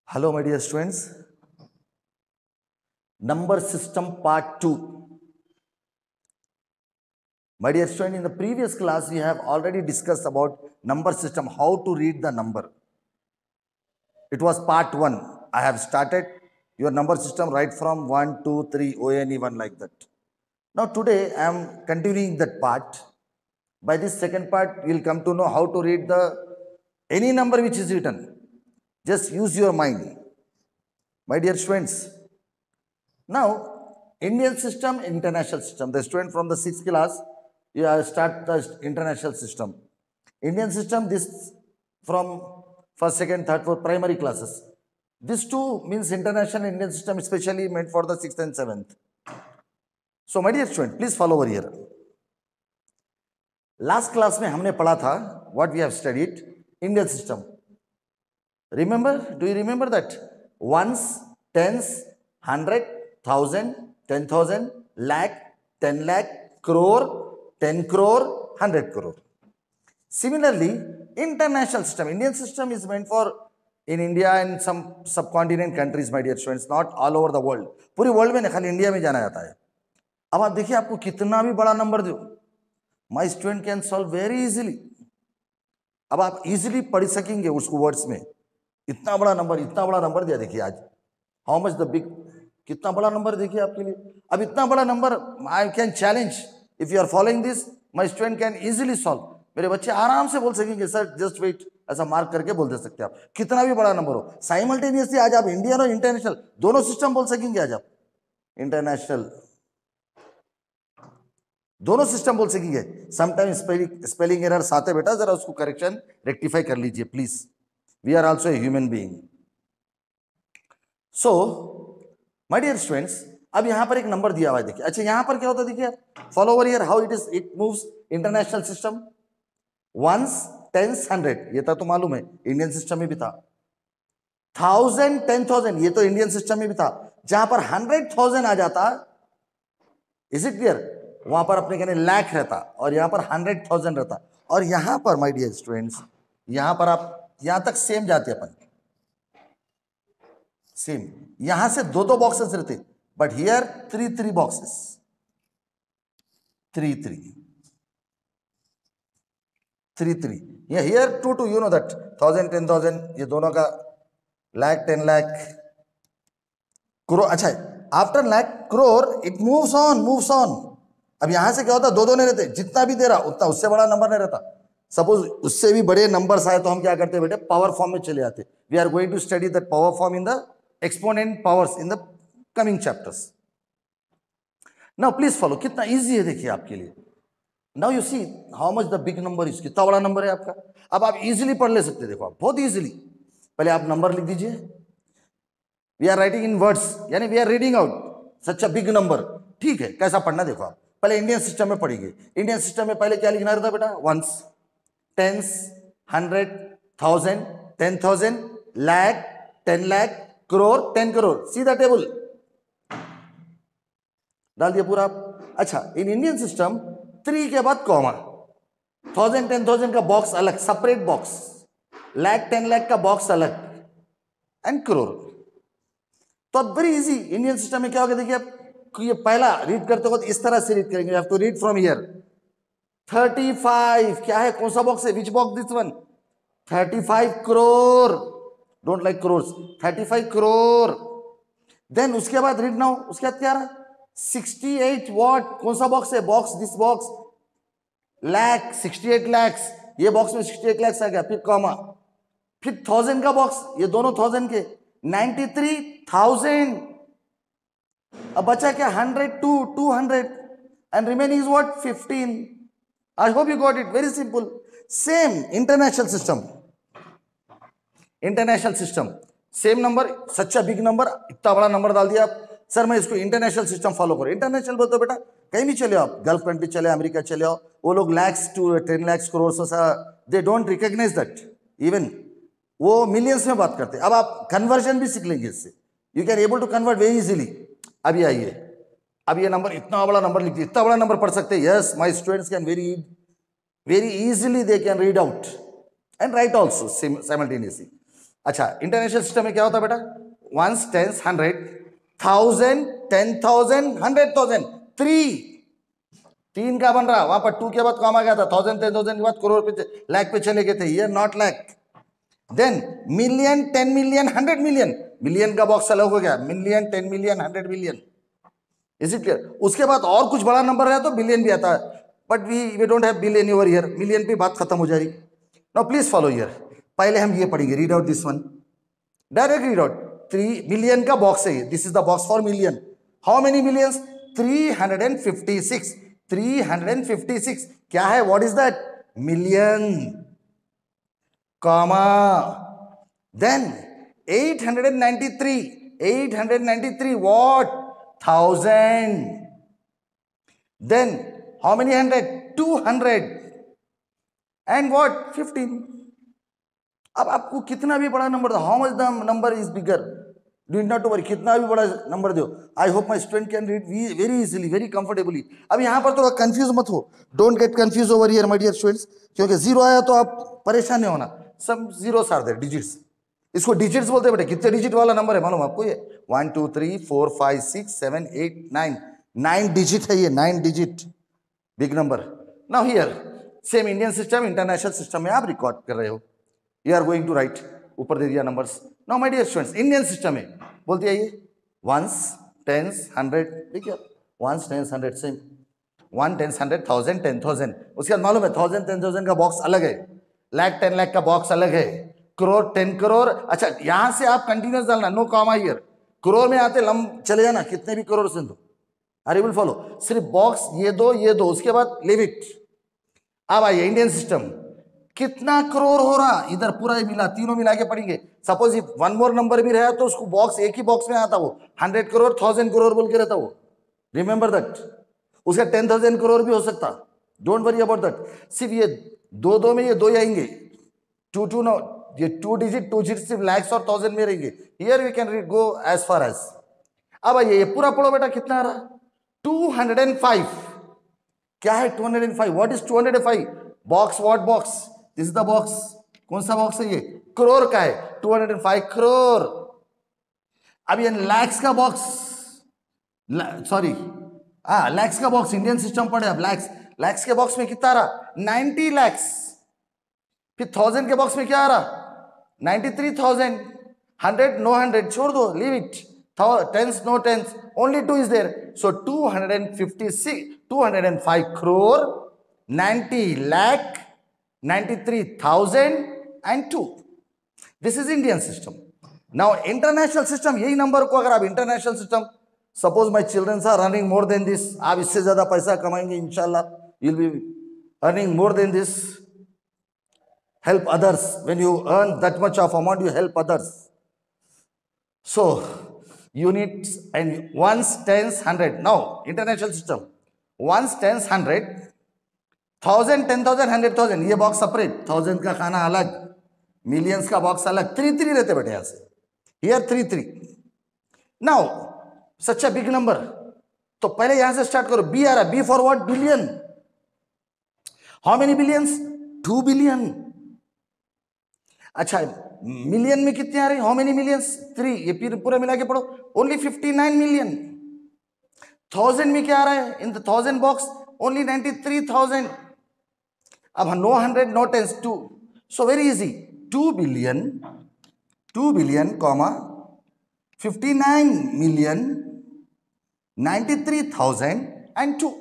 Hello, my dear students. Number system part 2. My dear student, in the previous class, we have already discussed about number system, how to read the number. It was part 1. I have started your number system right from 1, 2, 3, ONE1 like that. Now today, I am continuing that part. By this second part, you will come to know how to read any number which is written. Just use your mind. My dear students, now Indian system, international system. The student from the 6th class, you start the international system. Indian system, this from first, second, third, fourth primary classes. This two means international Indian system, especially meant for the 6th and 7th. So my dear student, please follow over here. Last class में हमने पढ़ा था what we have studied Indian system. Remember? Do you remember that? Ones, tens, 100, 1000, 10,000, lakh, 10 lakh, crore, 10 crore, 100 crore. Similarly, international system. Indian system is meant for in India and some subcontinent countries, my dear students, not all over the world. पूरी world में नहीं, खाली India में जाना जाता है. अब आप देखिए, आपको कितना भी बड़ा नंबर दो, my student can solve very easily. अब आप इजीली पढ़ सकेंगे उसको वर्ड्स में. इतना बड़ा नंबर दिया. देखिए आज हाउ मच द बिग, कितना बड़ा नंबर देखिए आपके लिए. अब इतना बड़ा number I can challenge, if you are following this my student can easily solve. मेरे बच्चे आराम से बोल सकेंगे सर जस्ट वेट, ऐसा मार्क करके बोल दे सकते हैं आप. कितना भी बड़ा नंबर हो, साइमल्टेनियसली आज आप इंडियन और इंटरनेशनल दोनों सिस्टम बोल सकेंगे. आज आप इंटरनेशनल दोनों सिस्टम बोल सकेंगे. समटाइम स्पेलिंग एरर्स आते बेटा, जरा उसको करेक्शन रेक्टिफाई कर लीजिए please. We are also a human being. So, my dear students, अब यहां पर एक नंबर दिया हुआ है. देखिए, अच्छा यहां पर क्या होता है, देखिए follow over here how it moves international system. Ones, tens, 100, ये तो मालूम है, इंडियन सिस्टम में भी था. 1000, 10,000, ये तो इंडियन सिस्टम में भी था. जहां पर 100,000 आ जाता, इज इट क्लियर, वहां पर अपने कहने लाख रहता और यहां पर 100,000 रहता. और यहां पर माय डियर स्टूडेंट्स, यहां पर आप यहां तक सेम जाते अपन, सेम. यहां से दो बॉक्सेस रहते, बट हियर 3 बॉक्सेस, 3. ये हियर 2, यू नो दैट 1000, 10,000, ये दोनों का लाख, 10 लाख, करोड़. अच्छा, after lakh, crore, it moves on. अब यहां से क्या होता, दो नहीं रहते. जितना भी दे रहा उतना उससे बड़ा नंबर नहीं रहता. सपोज उससे भी बड़े नंबर्स आए तो हम क्या करते बेटे, पावर फॉर्म में चले जाते. We are going to study that power form in the exponent powers in the coming chapters. Now please follow. कितना इजी है देखिए आपके लिए. Now you see how much the big number is. कितना बड़ा नंबर है आपका. अब आप इजीली पढ़ ले सकते. देखो आप बहुत इजीली, पहले आप नंबर लिख दीजिए. We are writing in words, यानी we are reading out such a big number. ठीक है, कैसा पढ़ना देखो आप. पहले इंडियन सिस्टम में पढ़ेंगे. इंडियन सिस्टम में पहले क्या लिखना रहता बेटा, once, tens, 100, 1000, 10,000, lakh, 10 lakh, crore, 10 crore. See the table, डाल दिया पूरा. अच्छा, इन इंडियन सिस्टम 3 के बाद कॉमा, 1000, 10,000 का बॉक्स अलग, सेपरेट बॉक्स. lakh, 10 lakh का बॉक्स अलग, एंड crore. तो अब वेरी इजी. इंडियन सिस्टम में क्या होगा देखिए आप, ये पहला रीड करते हो तो इस तरह से रीड करेंगे. You have to read from here. 35 क्या है, कौन सा बॉक्स है, which box, this one. 35 crore, don't like crores, 35 crore. Then उसके बाद रीड नाउ, उसके बाद क्या रहा, 68 वॉट, कौन सा बॉक्स है, box, this box. Lakh, 68 lakhs, ये बॉक्स में 68 लैक्स आ गया. फिर कॉमा, फिर 1000 का बॉक्स, ये दोनों 1000 के, 93,000. अब बचा क्या, 102, 200, and remaining is what, 15. I hope you got it. Very simple. Same international system. International system. Same number, such a big number, इतना बड़ा नंबर डाल दिया आप. सर मैं इसको इंटरनेशनल सिस्टम फॉलो करो. इंटरनेशनल बोलते बेटा कहीं भी चले आप, गल्फ कंट्री चले, अमेरिका चले आओ, वो लोग लैक्स टू 10 lakhs करोड़ से, they don't recognise that. Even वो मिलियंस में बात करते. अब आप कन्वर्जन भी सीख लेंगे इससे. You can able to convert very easily. अभी आइए, अब ये नंबर, इतना बड़ा नंबर लिख दिया, इतना बड़ा नंबर पढ़ सकते हैं. Yes, my students can very easily they can read out and write also simultaneously. अच्छा, इंटरनेशनल सिस्टम में क्या होता है बेटा? वंस, टेंस, 100, 1000, 10,000, 100,000, 3 का बन रहा, वहां पर 2 के बाद कॉमा गया था, 1000, 10,000 के बाद करोड़ पे, लाख पे चले गए थे, ये not lakh. Then million, 10 million, 100 million, million का बॉक्स अलग हो गया, million, 10 million, 100 million. Is it clear? उसके बाद और कुछ बड़ा नंबर है तो बिलियन भी आता है, but we don't have billion over here, million पे बात खत्म हो जा रही। नाउ प्लीज फॉलो हियर, पहले हम ये पढ़ेंगे, read out this one, direct read out. 3 million का बॉक्स है, this is the box for million. How many millions? 356, 356 क्या है? What is that? Million, comma, then 893, 893 what? 1000, then how many hundred? 200, and what? 15। अब आपको कितना भी बड़ा number दो, how much the number is bigger, do not worry, कितना भी बड़ा नंबर दो, I hope my student can read very easily, very comfortably. अब यहां पर तो कंफ्यूज मत हो, don't get confuse over here my dear students, क्योंकि जीरो आया तो आप परेशान नहीं होना, सब जीरो आर देयर, डिजिट्स, इसको डिजिट्स बोलते हैं बेटे। कितने डिजिट वाला नंबर है मालूम आपको? ये 1 2 3 4 5 6 7 8 9, 9 डिजिट है ये, 9 digit, big number. Now here same Indian system, international system में आप रिकॉर्ड कर रहे हो, you are going to write, ऊपर दे दिया numbers. Now my dear students, Indian system में बोलती है ये वंस, टेंस, 100, ठीक है, वंस, टेंस, 100 सेम, 1 10 100 1000 10,000, उसके बाद मालूम है 1000 10,000 का बॉक्स अलग है, लाख 10 लाख का बॉक्स अलग है, करोड़ 10 करोड़। अच्छा, यहां से आप कंटिन्यूस डालना, नो कॉमा हियर, करोड़ में आते लम चले जाना, कितने भी करोड़ से दो, आर यू विल फॉलो, सिर्फ बॉक्स ये दो, उसके बाद लिव इट। अब आइए इंडियन सिस्टम, कितना करोड़ हो रहा, इधर पूरा मिला, तीनों मिला के पढ़ेंगे। सपोज वन मोर नंबर भी रहा तो उसको बॉक्स, एक ही बॉक्स में आता, वो 100 करोड़ 1000 करोड़ बोल के रहता वो, रिमेंबर दैट, उसका 10,000 करोड़ भी हो सकता, डोंट वरी अबाउट दैट। सिर्फ ये दो में ये दो ही आएंगे, 2 2 नो, ये 2 डिजिट सिर्फ लैक्स और 1000 में रहेंगे, here we can read go as far as. अब आइए ये पूरा पढ़ो बेटा, कितना आ रहा? 205, क्या है 205? What is 205? Box, what box? This is the box, कौन सा बॉक्स है ये? करोड़ का है, 205 करोड़। अब ये लैक्स का बॉक्स, सॉरी लैक्स का बॉक्स, इंडियन सिस्टम पढ़े अब, लैक्स के बॉक्स में कितना आ रहा? 90 लैक्स। फिर 1000 के बॉक्स में क्या आ रहा? 93,000। 100 नो 100 छोड़ दो, leave it, tens no tens, only 2 is there, so 205 crore, 90 lakh, 93,000 and 2, this is Indian system। now international system, यही नंबर को अगर आप international system, suppose my children are earning more than this, आप इससे ज्यादा पैसा कमाएंगे इंशाल्लाह, you'll be earning more than this, help others, when you earn that much of amount you help others, so units and ones, tens, 100, now international system, ones, tens, 100, 1000 10,000 100,000, ये box separate, 1000 का खाना अलग, मिलियंस का box अलग, 3 रहते बेटे यहां से, here 3। Now such a big number, तो पहले यहां से स्टार्ट करो, बी आ रहा, B for what? Billion. How many billions? 2 billion. अच्छा, मिलियन में कितने आ रहे हैं? How many millions? 3, ये फिर पूरा मिला के पढ़ो, ओनली 59 मिलियन। 1000 में क्या आ रहा है? In the 1000 box only 93,000। अब no 100 no tens, 2, so very easy, 2 billion comma 59 million 93,000 and 2।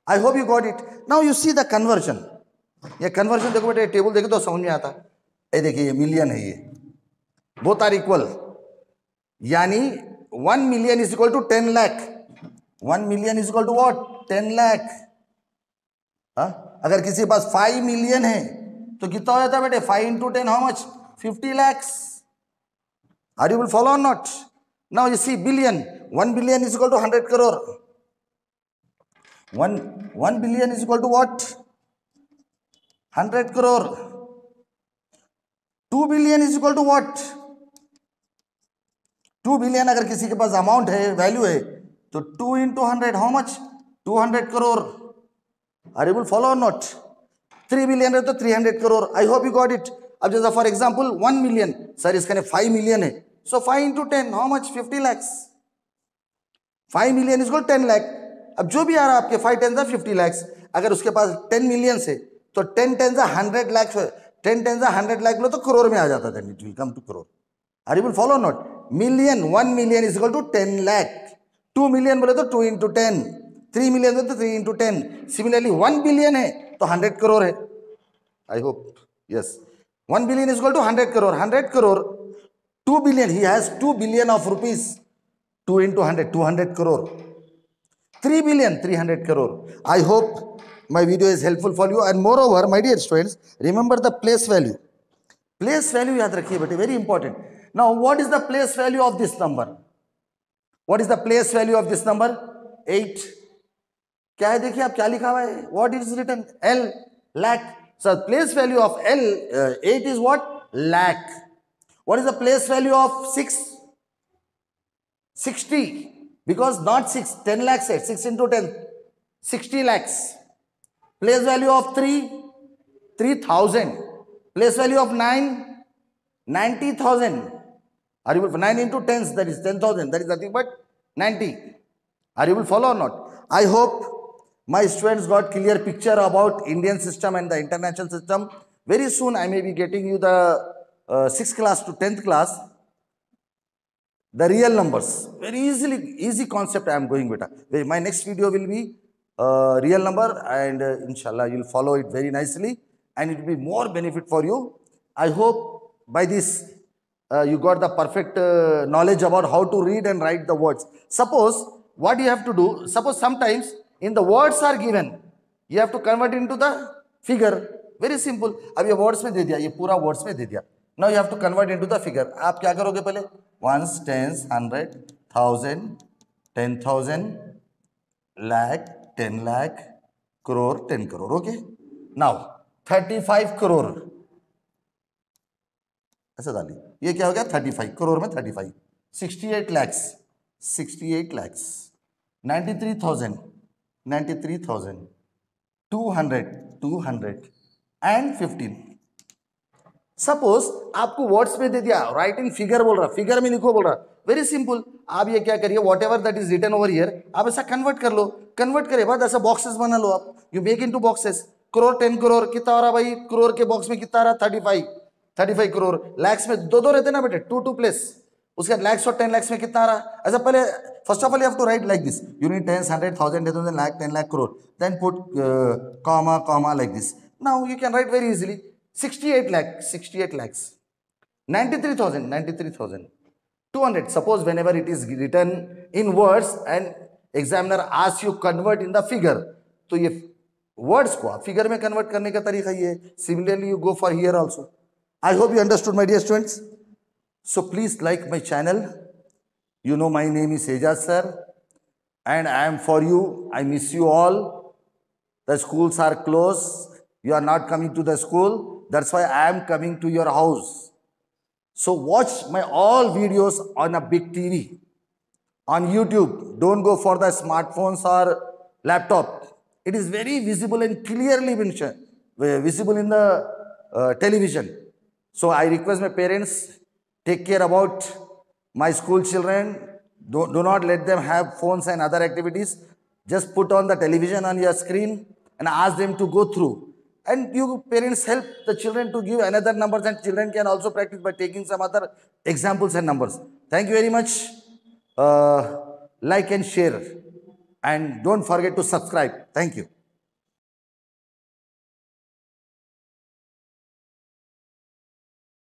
I hope you got it। Now you see the conversion। ये कन्वर्जन देखो बेटे, टेबल देखो तो समझ में आता है। ये देखिए, ये मिलियन है, ये बोथ आर इक्वल, यानी 1 million is equal to 10 lakh. 1 million is equal to what? 10 lakh. अगर किसी के पास 5 मिलियन है तो कितना हो जाता है बेटे? 5 into 10 how much? 50 lakhs। Are you will follow or not? Now you see billion, 1 billion is equal to 100 crore. 1 billion is equal to what? 100 crore. 2 billion is equal to what? 2 billion अगर किसी के पास अमाउंट है, वैल्यू है, तो 2 into 100 how much? 200 crore. Are you will follow or not? 3 billion है तो 300 crore. I hope you got it. अब जैसा फॉर एग्जांपल 1 मिलियन, सर इसका 5 मिलियन है, सो 5 into 10 how much, 50 lakhs. 5 million is 10 lakh. अब जो भी आ रहा है आपके 5 10 50 lakhs, अगर उसके पास 10 मिलियन से तो 10 10 100 lakhs, 10 10 100 लाख लो तो करोड़ में आ जाता था. It will come to crore. Are you will follow not? Million, 1 million is equal to 10 lakh. 2 million बोले तो 2 into 10, 3 मिलियन बोले तो 3 into 10. सिमिलरली 1 बिलियन है तो 100 करोड़ है. I hope yes. 1 billion is equal to 100 crore. 100 crore, 2 billion. He has 2 billion of rupees. 2 into 100, 200 crore. 3 billion, 300 crore. I hope my video is helpful for you. And moreover, my dear students, remember the place value. Place value याद रखिए बेटे, very important. Now, what is the place value of this number? What is the place value of this number? 8. क्या है देखिए आप, क्या लिखा हुआ है? What is written? L, lakh. So place value of L 8 is what? Lakh. What is the place value of 6? 60. Because not 6, 10 lakhs, 6 into 10, 60 lakhs. Place value of 3, 3,000. Place value of 9, 90,000. Are you will 9 into 10s, that is 10,000. That is nothing but 90. Are you will follow or not? I hope my students got clear picture about Indian system and the international system. Very soon I may be getting you the 6th class to 10th class, the real numbers. Very easy concept I am going with. My next video will be real number, and inshallah you will follow it very nicely and it will be more benefit for you. I hope by this you got the perfect knowledge about how to read and write the words. Suppose what you have to do, suppose sometimes in the words are given, you have to convert into the figure. Very simple. अब ये words में दे दिया, ये पूरा words में दे दिया. Now you have to convert into the figure. आप क्या करोगे पहले? Ones, tens, 100, 1000, 10,000, lakh, 10 lakh, crore, 10 crore. Okay. Now 35 crore. ऐसा डालिए. ये क्या हो गया? 35 करोड़ में 35. 68 lakhs, 68 lakhs. 93,000. 93,000, 200, 200 and 15. सपोज आपको वर्ड्स में दे दिया, राइट इन फिगर बोल रहा, फिगर में लिखो बोल रहा. Very simple. आप ये क्या करिए, whatever that is written over here, आप ऐसा कन्वर्ट कर लो. कन्वर्ट करे बाद ऐसा बॉक्सेस बना लो आप. You make into boxes. Crore, 10 crore कितना हो रहा भाई? करोड़ के बॉक्स में कितना आ रहा? 35 करोड़. लैक्स में दो रहते ना बेटे, 2 प्लेस. उसके लैक्स और 10 लैक्स में कितना आ रहा? ऐसा पहले first of all you have to write like this. You need tens, 100, 1000, 10,000, lakh, 10 lakh, crore. Then put comma like this. Now you can write very easily. 68 lakh, 68 lakhs. 93,000, 93,000. 200. Suppose whenever it is written in words and examiner asks you convert in the figure, तो ये words को figure में convert करने का तरीका ये है. Similarly you go for here also. I hope you understood, my dear students. So please like my channel. You know my name is Ejaz sir, and I am for you. I miss you all. The schools are closed. You are not coming to the school. That's why I am coming to your house. So watch my all videos on a big TV, on YouTube. Don't go for the smartphones or laptop. It is very visible and clearly visible in the television. So I request my parents, take care about my school children. Do not let them have phones and other activities. Just put on the television on your screen and ask them to go through. And you parents help the children to give another numbers, and children can also practice by taking some other examples and numbers. Thank you very much. Like and share. And don't forget to subscribe. Thank you.